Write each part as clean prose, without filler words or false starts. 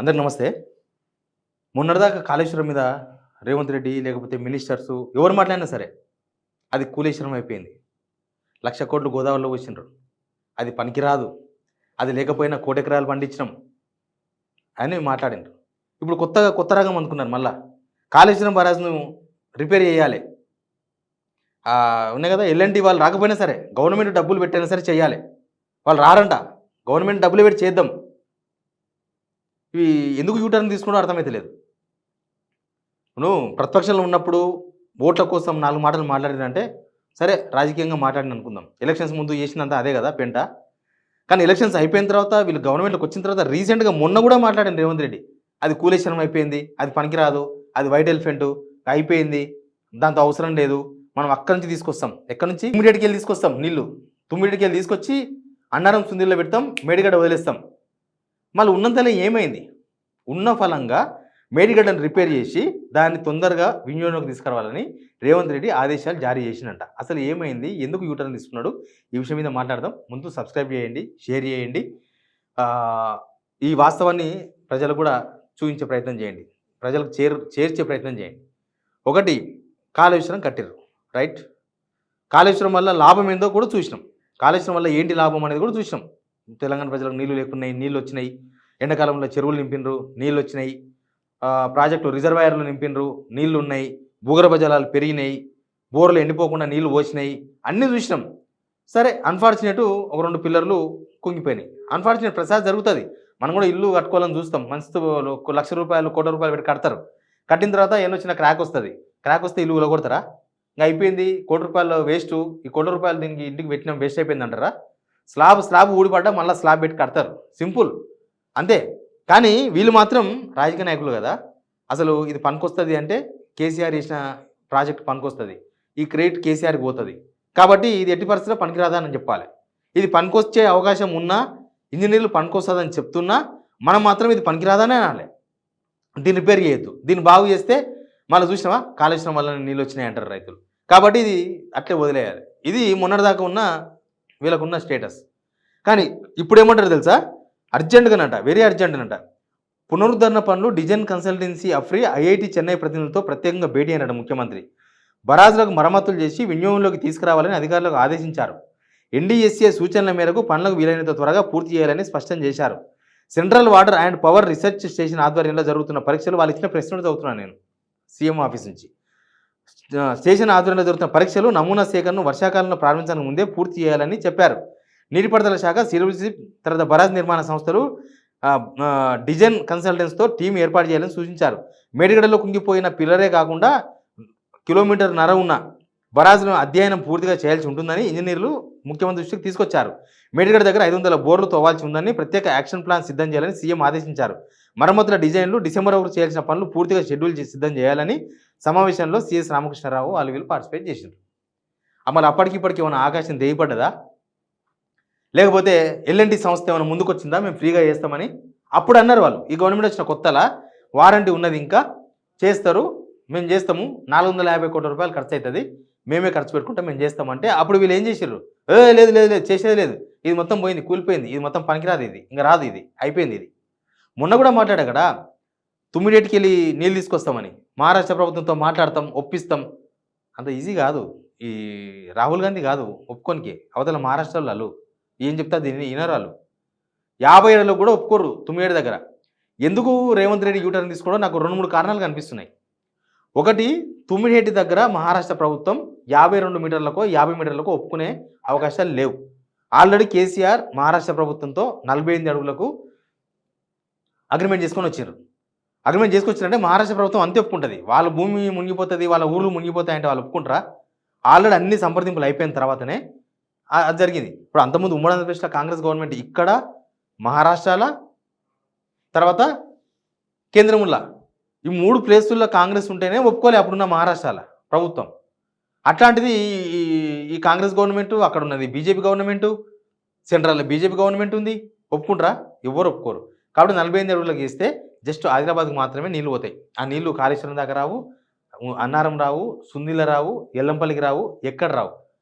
అందరికి నమస్తే. మొన్నటిదాకా కాళేశ్వరం మీద రేవంత్ రెడ్డి లేకపోతే మినిస్టర్సు ఎవరు మాట్లాడినా సరే అది కూలేశ్వరం అయిపోయింది. 1,00,00,000 కోట్లు గోదావరిలో పోసిండ్రు. అది పనికిరాదు. అది లేకపోయినా కోటెకరాలు పండించినాం అని మాట్లాడిండ్రు. ఇప్పుడు కొత్త రాగం అనుకున్నారు మళ్ళా. కాళేశ్వరం బరాజ్‌ను రిపేర్ చేయాలి. ఉన్నాయి కదా ఎల్ఎన్‌టీ వాళ్ళు రాకపోయినా సరే గవర్నమెంట్ డబ్బులు పెట్టైనా సరే చేయాలి. వాళ్ళు రారంట. గవర్నమెంట్ డబ్బులు పెట్టి చేద్దాం. ఇవి ఎందుకు యూటర్న్ తీసుకున్నాడో అర్థమైతలేదు. నువ్వు ప్రతిపక్షంలో ఉన్నప్పుడు ఓట్ల కోసం 4 మాటలు మాట్లాడినంటే సరే రాజకీయంగా మాట్లాడిన అనుకుందాం. ఎలక్షన్స్ ముందు చేసిందంతా అదే కదా పెంట. కానీ ఎలక్షన్స్ అయిపోయిన తర్వాత వీళ్ళు గవర్నమెంట్‌లోకి వచ్చిన తర్వాత రీసెంట్‌గా మొన్న కూడా మాట్లాడిండు రేవంత్ రెడ్డి. అది కూలేశ్వరం అయిపోయింది. అది పనికిరాదు. అది వైట్ ఎలిఫెంట్ అయిపోయింది. దాంతో అవసరం లేదు. మనం అక్కడి నుంచి తీసుకొస్తాం. ఎక్కడి నుంచి? తుమ్మిడికెళ్ళి తీసుకొస్తాం నీళ్లు. తుమ్మిడికెళ్ళి తీసుకొచ్చి అన్నారం సుందిలో పెడతాం. మేడిగడ్డ వదిలేస్తాం. మళ్ళీ ఉన్నంతలో ఏమైంది? ఉన్న ఫలంగా మేడిగడ్డను రిపేర్ చేసి దాన్ని తొందరగా వినియోగంలోకి తీసుకురావాలని రేవంత్ రెడ్డి ఆదేశాలు జారీ చేసినంట. అసలు ఏమైంది? ఎందుకు యూటర్న్ తీసుకున్నాడు? ఈ విషయం మీద మాట్లాడదాం. ముందు సబ్స్క్రైబ్ చేయండి, షేర్ చేయండి. ఈ వాస్తవాన్ని ప్రజలకు కూడా చూపించే ప్రయత్నం చేయండి. ప్రజలకు చేర్చే ప్రయత్నం చేయండి. ఒకటి, కాళేశ్వరం కట్టిర్రు, రైట్. కాళేశ్వరం వల్ల లాభం ఏందో కూడా చూసినాం. కాళేశ్వరం వల్ల ఏంటి లాభం అనేది కూడా చూసినాం. తెలంగాణ ప్రజలకు నీళ్లు లేకున్నాయి, నీళ్ళు వచ్చినాయి. ఎండాకాలంలో చెరువులు నింపినరు, నీళ్ళు వచ్చినాయి. ప్రాజెక్టులు రిజర్వాయర్లు నింపినరు, నీళ్లు ఉన్నాయి. భూగర్భ జలాలు పెరిగినాయి. బోర్లు ఎండిపోకుండా నీళ్లు పోసినాయి. అన్నీ చూసినాం. సరే, అన్ఫార్చునేట్ ఒక 2 పిల్లర్లు కుంగిపోయినాయి. అన్ఫార్చునేట్ ప్రసాద్ జరుగుతుంది. మనం కూడా ఇల్లు కట్టుకోవాలని చూస్తాం. మస్తు ₹1,00,000 కోటి రూపాయలు పెట్టి కడతారు. కట్టిన తర్వాత ఏమొచ్చిన క్రాక్ వస్తుంది. క్రాక్ వస్తే ఇల్లు కొడతారా? ఇంకా అయిపోయింది. ₹1,00,00,000 వేస్ట్. ఈ ₹1,00,00,000 దీనికి ఇంటికి పెట్టినాం, వేస్ట్ అయిపోయింది అంటారా? స్లాబ్ ఊడిపడ్డా మళ్ళీ స్లాబ్ పెట్టి కడతారు. సింపుల్, అంతే. కానీ వీళ్ళు మాత్రం రాజకీయ నాయకులు కదా. అసలు ఇది పనికొస్తుంది అంటే కేసీఆర్ చేసిన ప్రాజెక్ట్ పనికొస్తుంది. ఈ క్రెడిట్ కేసీఆర్కి పోతుంది. కాబట్టి ఇది ఎట్టి పరిస్థితిలో పనికిరాదా అని చెప్పాలి. ఇది పనికొచ్చే అవకాశం ఉన్నా, ఇంజనీర్లు పనికొస్తుందని చెప్తున్నా మనం మాత్రం ఇది పనికిరాదనే అనాలి. దీన్ని రిపేర్ చేయొద్దు. దీన్ని బాగు చేస్తే మళ్ళీ చూసినావా కాళేశ్వరం వల్ల నీళ్ళు వచ్చినాయి అంటారు రైతులు. కాబట్టి ఇది అట్లే వదిలేయాలి. ఇది మొన్నటిదాకా ఉన్న వీళ్ళకున్న స్టేటస్. కానీ ఇప్పుడు ఏమంటారు తెలుసా? అర్జెంటుగానంట, వెరీ అర్జెంటునంట. పునరుద్ధరణ పనులు డిజైన్ కన్సల్టెన్సీ అఫ్రీ ఐఐటి చెన్నై ప్రతినిధులతో ప్రత్యేకంగా భేటీ అయినట్టు ముఖ్యమంత్రి. బరాజులకు మరమ్మతులు చేసి వినియోగంలోకి తీసుకురావాలని అధికారులకు ఆదేశించారు. ఎన్డీఎస్ఏ సూచనల మేరకు పనులకు వీలైనంత త్వరగా పూర్తి చేయాలని స్పష్టం చేశారు. Central water and power research station ఆధ్వర్యంలో జరుగుతున్న పరీక్షలు వాళ్ళు ఇచ్చిన ప్రశ్నలు చదువుతున్నాను నేను సీఎం ఆఫీస్ నుంచి. స్టేషన్ ఆధ్వర్యంలో జరుగుతున్న పరీక్షలు నమూనా సేకరణను వర్షాకాలంలో ప్రారంభించడానికి ముందే పూర్తి చేయాలని చెప్పారు. నీటిపారుదల శాఖ, సివిల్ తర్వాత బరాజ్ నిర్మాణ సంస్థలు డిజైన్ కన్సల్టెన్స్తో టీం ఏర్పాటు చేయాలని సూచించారు. మేడిగడ్డలో కుంగిపోయిన పిల్లరే కాకుండా కిలోమీటర్న్నర ఉన్న బరాజ్ను అధ్యయనం పూర్తిగా చేయాల్సి ఉంటుందని ఇంజనీర్లు ముఖ్యమంత్రి దృష్టికి తీసుకొచ్చారు. మేడిగడ్డ దగ్గర 500 బోర్లు తవ్వాల్సి ఉందని ప్రత్యేక యాక్షన్ ప్లాన్ సిద్ధం చేయాలని సీఎం ఆదేశించారు. మరమ్మతుల డిజైన్లు డిసెంబర్ వరకు చేయాల్సిన పనులు పూర్తిగా షెడ్యూల్ సిద్ధం చేయాలని సమావేశంలో సీఎస్ రామకృష్ణారావు వీళ్ళు పార్టిసిపేట్ చేశారు. మరి అప్పటికిప్పటికి ఏమైనా ఆకాశం దేయపడ్డదా? లేకపోతే ఎల్ఎన్టీ సంస్థ ఏమైనా ముందుకు వచ్చిందా మేము ఫ్రీగా చేస్తామని? అప్పుడు అన్నారు వాళ్ళు. ఈ గవర్నమెంట్ వచ్చిన కొత్తలా వారంటీ ఉన్నది, ఇంకా చేస్తారు, మేము చేస్తాము, ₹450 కోట్ల ఖర్చు అవుతుంది, మేమే ఖర్చు పెట్టుకుంటాం, మేము చేస్తామంటే అప్పుడు వీళ్ళు ఏం చేసారు? లేదు లేదు లేదు, చేసేది లేదు, ఇది మొత్తం పోయింది, కూలిపోయింది, ఇది మొత్తం పనికిరాదు, ఇది ఇంకా రాదు, ఇది అయిపోయింది. ఇది మొన్న కూడా మాట్లాడా కదా, తుమ్మిడేటికి వెళ్ళి నీళ్ళు తీసుకొస్తామని. మహారాష్ట్ర ప్రభుత్వంతో మాట్లాడతాం, ఒప్పిస్తాం. అంత ఈజీ కాదు. ఈ రాహుల్ గాంధీ కాదు ఒప్పుకోనికి. అవతల మహారాష్ట్రలో వాళ్ళు ఏం చెప్తా దీన్ని వినరాలు. 50 ఏళ్ళలో కూడా ఒప్పుకోరు తుమ్మిడి దగ్గర. ఎందుకు రేవంత్ రెడ్డి యూటర్న్ తీసుకోవడం నాకు 2-3 కారణాలు కనిపిస్తున్నాయి. ఒకటి, తుమ్మిడిహేటి దగ్గర మహారాష్ట్ర ప్రభుత్వం 52 మీటర్లకో 50 మీటర్లకో ఒప్పుకునే అవకాశాలు లేవు. ఆల్రెడీ కేసీఆర్ మహారాష్ట్ర ప్రభుత్వంతో 48 అడుగులకు అగ్రిమెంట్ చేసుకొని వచ్చారు. అగ్రిమెంట్ చేసుకొచ్చారంటే మహారాష్ట్ర ప్రభుత్వం అంతే ఒప్పుకుంటుంది. వాళ్ళ భూమి మునిగిపోతుంది, వాళ్ళ ఊర్లు మునిగిపోతాయంటే వాళ్ళు ఒప్పుకుంటారా? ఆల్రెడీ అన్ని సంప్రదింపులు అయిపోయిన తర్వాతనే అది జరిగింది. ఇప్పుడు అంతకుముందు ఉమ్మడి ఆంధ్రప్రదేశ్లో కాంగ్రెస్ గవర్నమెంట్ ఇక్కడ, మహారాష్ట్రలో, తర్వాత కేంద్రంలో ఈ 3 ప్లేసుల్లో కాంగ్రెస్ ఉంటేనే ఒప్పుకోలే అప్పుడున్న మహారాష్ట్రలో ప్రభుత్వం. అట్లాంటిది ఈ కాంగ్రెస్ గవర్నమెంటు, అక్కడ ఉన్నది బీజేపీ గవర్నమెంటు, సెంట్రల్లో బీజేపీ గవర్నమెంట్ ఉంది, ఒప్పుకుంటారా? ఎవరు ఒప్పుకోరు. కాబట్టి 48 అడుగులకు ఇస్తే జస్ట్ హైదరాబాద్కి మాత్రమే నీళ్ళు పోతాయి. ఆ నీళ్లు కాళేశ్వరం దాకా రావు, అన్నారం రావు, సుందిల రావు, ఎల్లంపల్లికి రావు, ఎక్కడ రావు.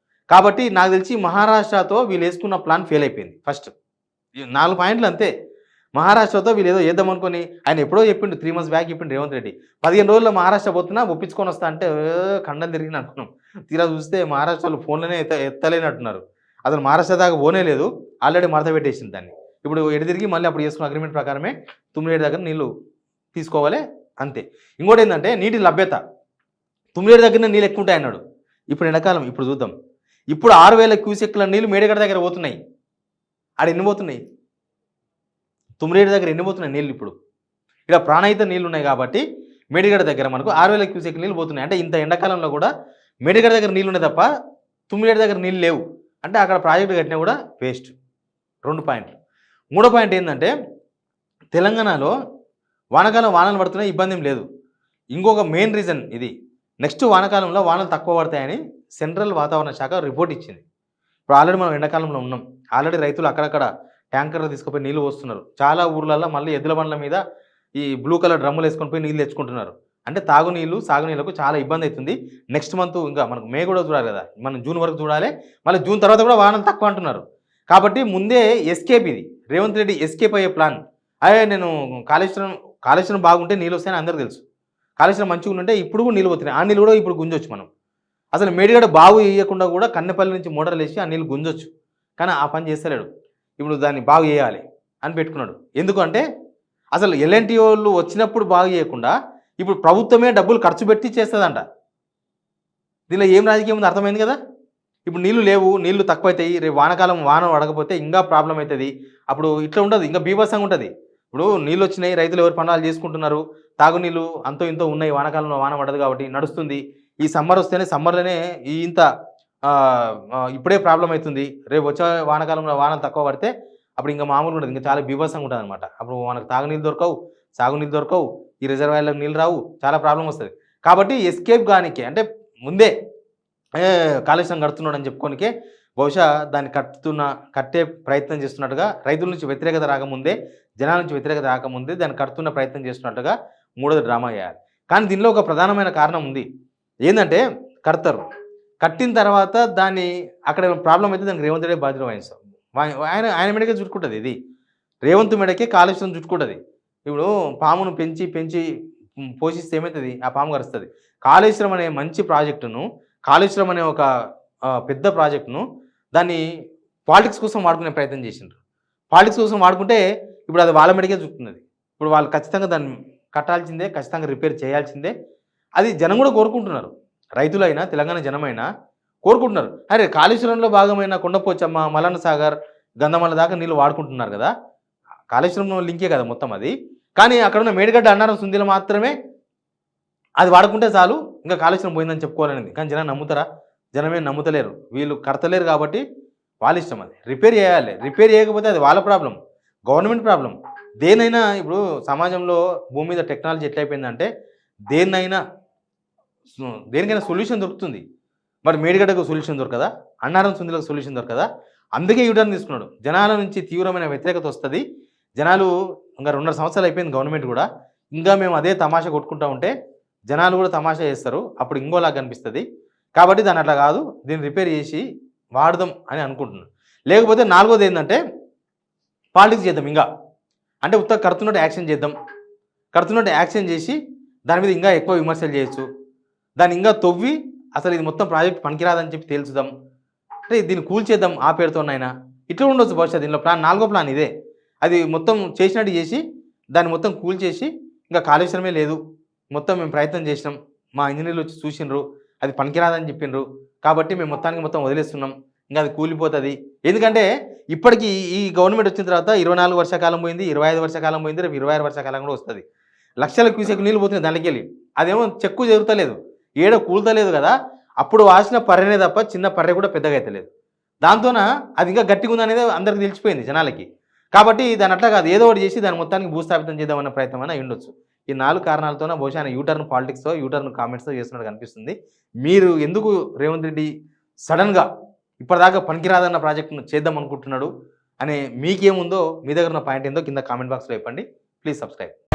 కాబట్టి నాకు తెలిసి మహారాష్ట్రతో వీళ్ళు వేసుకున్న ప్లాన్ ఫెయిల్ అయిపోయింది. ఫస్ట్ 4 పాయింట్లు అంతే. మహారాష్ట్రతో వీళ్ళు ఏదో చేద్దాం అనుకుని ఆయన ఎప్పుడో చెప్పిండు 3 months బ్యాక్ చెప్పిండు రేవంత్ రెడ్డి 15 రోజుల్లో మహారాష్ట్ర పోతున్నా ఒప్పించుకొని వస్తా అంటే ఖండం తిరిగిన అనుకున్నాం. తీరా చూస్తే మహారాష్ట్రలో ఫోన్లోనే ఎత్తలేనట్టున్నారు. అసలు మహారాష్ట్ర దాకా పోనే లేదు, ఆల్రెడీ మడత పెట్టేసింది దాన్ని. ఇప్పుడు ఎటు తిరిగి మళ్ళీ అప్పుడు చేసుకున్న అగ్రిమెంట్ ప్రకారమే తుమ్మిడి దగ్గర నీళ్ళు తీసుకోవాలి అంతే. ఇంకోటి ఏంటంటే నీటి లభ్యత, తుమ్మిడి దగ్గర నీళ్ళు ఎక్కువ ఉంటాయి అన్నాడు. ఇప్పుడు ఎండాకాలం ఇప్పుడు చూద్దాం. ఇప్పుడు 6000 క్యూసెక్ల నీళ్ళు మేడిగడ్డ దగ్గర పోతున్నాయి. ఆడ ఎన్ని పోతున్నాయి? తుమ్మిడి దగ్గర ఎన్ని పోతున్నాయి నీళ్ళు? ఇప్పుడు ఇక్కడ ప్రాణహిత నీళ్ళు ఉన్నాయి కాబట్టి మేడిగడ్డ దగ్గర మనకు 6000 క్యూసెక్ల నీళ్ళు పోతున్నాయి. అంటే ఇంత ఎండాకాలంలో కూడా మేడిగడ్డ దగ్గర నీళ్ళు ఉన్నాయి తప్ప తుమ్మిడి దగ్గర నీళ్ళు లేవు. అంటే అక్కడ ప్రాజెక్టు కట్టినా కూడా వేస్ట్. 2 పాయింట్లు. 3వ పాయింట్ ఏంటంటే తెలంగాణలో వానాకాలం వానలు పడుతున్నాయి, ఇబ్బంది ఏం లేదు. ఇంకొక మెయిన్ రీజన్ ఇది, నెక్స్ట్ వానాకాలంలో వానలు తక్కువ పడతాయని సెంట్రల్ వాతావరణ శాఖ రిపోర్ట్ ఇచ్చింది. ఇప్పుడు ఆల్రెడీ మనం ఎండాకాలంలో ఉన్నాం. ఆల్రెడీ రైతులు అక్కడక్కడ ట్యాంకర్లు తీసుకుపోయి నీళ్ళు పోస్తున్నారు. చాలా ఊర్లలో మళ్ళీ ఎద్దుల బండ్ల మీద ఈ బ్లూ కలర్ డ్రమ్ములు వేసుకొని పోయి నీళ్ళు తెచ్చుకుంటున్నారు. అంటే తాగునీళ్ళు సాగునీళ్ళకు చాలా ఇబ్బంది అవుతుంది. నెక్స్ట్ మంత్ ఇంకా మనకు మే కూడా చూడాలి కదా, మనం జూన్ వరకు చూడాలి. మళ్ళీ జూన్ తర్వాత కూడా వానలు తక్కువ అంటున్నారు. కాబట్టి ముందే ఎస్కేప్, ఇది రేవంత్ రెడ్డి ఎస్కేప్ అయ్యే ప్లాన్. అదే నేను కాళేశ్వరం బాగుంటే నీళ్ళు వస్తాయని అందరికీ తెలుసు. కాళేశ్వరం మంచిగా ఉంటే ఇప్పుడు కూడా నీళ్ళు పోతున్నాయి. ఆ నీళ్ళు కూడా ఇప్పుడు గుంజొచ్చు మనం. అసలు మేడిగడ్డ బాగు వేయకుండా కూడా కన్నెపల్లి నుంచి మోటార్లు వేసి ఆ నీళ్ళు గుంజొచ్చు. కానీ ఆ పని చేస్తలేడు. ఇప్పుడు దాన్ని బాగు చేయాలి అని పెట్టుకున్నాడు. ఎందుకంటే అసలు ఎల్ఎన్టీ వాళ్ళు వచ్చినప్పుడు బాగు చేయకుండా ఇప్పుడు ప్రభుత్వమే డబ్బులు ఖర్చు పెట్టి చేస్తుందంట. దీనిలో ఏం రాజకీయం ఉంది అర్థమైంది కదా. ఇప్పుడు నీళ్లు లేవు, నీళ్లు తక్కువైతాయి, రేపు వానకాలం వాన పడకపోతే ఇంకా ప్రాబ్లం అవుతుంది. అప్పుడు ఇట్లా ఉండదు, ఇంకా బీభత్సంగా ఉంటుంది. ఇప్పుడు నీళ్ళు వచ్చినాయి, రైతులు ఎవరు పనులు చేసుకుంటున్నారు, తాగునీళ్ళు అంతో ఇంతో ఉన్నాయి, వానకాలంలో వాన పడదు కాబట్టి నడుస్తుంది. ఈ సమ్మర్ వస్తేనే సమ్మర్లోనే ఇంత ఇప్పుడే ప్రాబ్లం అవుతుంది. రేపు వచ్చే వానకాలంలో వానలు తక్కువ పడితే అప్పుడు ఇంకా మామూలుగా ఉంటుంది, ఇంకా చాలా బీభత్సంగా ఉంటుంది అనమాట. అప్పుడు మనకు తాగునీళ్ళు దొరకవు, సాగునీళ్ళు దొరకవు, ఈ రిజర్వాయర్లకు నీళ్ళు రావు, చాలా ప్రాబ్లం వస్తుంది. కాబట్టి ఎస్కేప్ కానికే అంటే ముందే కాళేశ్వరం కడుతున్నాడు అని చెప్పుకోనికే బహుశా దాన్ని కట్టే ప్రయత్నం చేస్తున్నట్టుగా, రైతుల నుంచి వ్యతిరేకత రాకముందే, జనాల నుంచి వ్యతిరేకత రాకముందే దాన్ని కడుతున్న ప్రయత్నం చేస్తున్నట్టుగా మూడోది డ్రామా చేయాలి. కానీ దీనిలో ఒక ప్రధానమైన కారణం ఉంది. ఏంటంటే కడతారు, కట్టిన తర్వాత దాన్ని అక్కడ ప్రాబ్లం అయితే దానికి రేవంత్ రెడ్డి బాధ్యత వహిస్తాం. ఆయన మెడకే చుట్టుకుంటుంది. ఇది రేవంత్ మెడకే కాళేశ్వరం చుట్టుకుంటుంది. ఇప్పుడు పామును పెంచి పెంచి పోషిస్తే ఏమవుతుంది, ఆ పాము కరుస్తుంది. కాళేశ్వరం అనే మంచి ప్రాజెక్టును, కాళేశ్వరం అనే ఒక పెద్ద ప్రాజెక్టును దాన్ని పాలిటిక్స్ కోసం వాడుకునే ప్రయత్నం చేసిండ్రు. పాలిటిక్స్ కోసం వాడుకుంటే ఇప్పుడు అది వాళ్ళ మెడకే చుట్టుకున్నది. ఇప్పుడు వాళ్ళు ఖచ్చితంగా దాన్ని కట్టాల్సిందే, ఖచ్చితంగా రిపేర్ చేయాల్సిందే. అది జనం కూడా కోరుకుంటున్నారు. రైతులైనా తెలంగాణ జనమైనా కోరుకుంటున్నారు. అరే కాళేశ్వరంలో భాగమైన కొండపోచమ్మ, మల్లన్న సాగర్, గంధమల్ల దాకా నీళ్ళు వాడుకుంటున్నారు కదా, కాళేశ్వరంలో లింకే కదా మొత్తం అది. కానీ అక్కడ ఉన్న మేడిగడ్డ, అన్నారం, సుందిలో మాత్రమే అది వాడుకుంటే చాలు, ఇంకా కాళేశ్వరం పోయిందని చెప్పుకోవాలనేది. కానీ జనం నమ్ముతారా? జనమే నమ్ముతలేరు. వీళ్ళు కడతలేరు కాబట్టి వాళ్ళ ఇష్టం. అది రిపేర్ చేయాలి. రిపేర్ చేయకపోతే అది వాళ్ళ ప్రాబ్లం, గవర్నమెంట్ ప్రాబ్లం. దేనైనా ఇప్పుడు సమాజంలో భూమి మీద టెక్నాలజీ ఎట్లయిపోయిందంటే దేనికైనా సొల్యూషన్ దొరుకుతుంది. మరి మేడిగడ్డకు సొల్యూషన్ దొరకదా? అన్నారం, సుందిలకు సొల్యూషన్ దొరకదా? అందుకే యూటర్న్ తీసుకున్నాడు. జనాల నుంచి తీవ్రమైన వ్యతిరేకత వస్తుంది. జనాలు ఇంకా 2.5 సంవత్సరాలు అయిపోయింది గవర్నమెంట్ కూడా, ఇంకా మేము అదే తమాషా కొట్టుకుంటూ ఉంటే జనాలు కూడా తమాషా చేస్తారు, అప్పుడు ఇంకోలాగా కనిపిస్తుంది. కాబట్టి దాన్ని అట్లా కాదు, దీన్ని రిపేర్ చేసి వాడదాం అని అనుకుంటున్నాను. లేకపోతే 4వది ఏంటంటే పాలిటిక్స్ చేద్దాం. ఇంకా అంటే ఉత్త కడుతున్నట్టు యాక్షన్ చేద్దాం, కడుతున్నట్టు యాక్షన్ చేసి దాని మీద ఇంకా ఎక్కువ విమర్శలు చేయొచ్చు, దాన్ని ఇంకా తవ్వి అసలు ఇది మొత్తం ప్రాజెక్ట్ పనికిరాదని చెప్పి తేల్చుదాం, అంటే దీన్ని కూల్చేద్దాం ఆ పేరుతోనైనా, ఇట్లా ఉండొచ్చు బహుశా. దీనిలో ప్లాన్ 4వ ప్లాన్ ఇదే. అది మొత్తం చేసినట్టు చేసి దాన్ని మొత్తం కూల్చేసి ఇంకా కాళేశ్వరమే లేదు, మొత్తం మేము ప్రయత్నం చేసినాం, మా ఇంజనీర్లు వచ్చి చూసినారు, అది పనికిరాదని చెప్పిండ్రు, కాబట్టి మేము మొత్తం వదిలేస్తున్నాం, ఇంకా అది కూలిపోతుంది. ఎందుకంటే ఇప్పటికీ ఈ గవర్నమెంట్ వచ్చిన తర్వాత 24 వర్షాకాలం పోయింది, 25 వర్షాకాలం పోయింది, రేపు 26 వర్షాకాలం కూడా వస్తుంది. లక్షల క్యూసెక్ నీళ్ళు పోతుంది దానికి వెళ్ళి, అదేమో చెక్కు జరుగుతలేదు, ఏడో కూలుతలేదు కదా. అప్పుడు వాసిన పర్రెనే తప్ప చిన్న పర్రె కూడా పెద్దగా అవుతలేదు. దాంతోన అది ఇంకా గట్టిగా ఉందనేది అందరికి తెలిసిపోయింది జనాలకి. కాబట్టి దాని అట్లా కాదు, ఏదో ఒకటి చేసి దాని మొత్తానికి భూస్థాపితం చేద్దామన్న ప్రయత్నం అని ఉండొచ్చు. ఈ 4 కారణాలతోన బహుశా ఆయన యూటర్న్ పాలిటిక్స్తో, యూటర్న్ కామెంట్స్తో చేస్తున్నట్టు కనిపిస్తుంది. మీరు ఎందుకు రేవంత్ రెడ్డి సడన్గా ఇప్పటిదాకా పనికిరాదన్న ప్రాజెక్టును చేద్దాం అనుకుంటున్నాడు అనే మీకేముందో, మీ దగ్గర ఉన్న పాయింట్ ఏందో కింద కామెంట్ బాక్స్లో చెప్పండి. Please subscribe.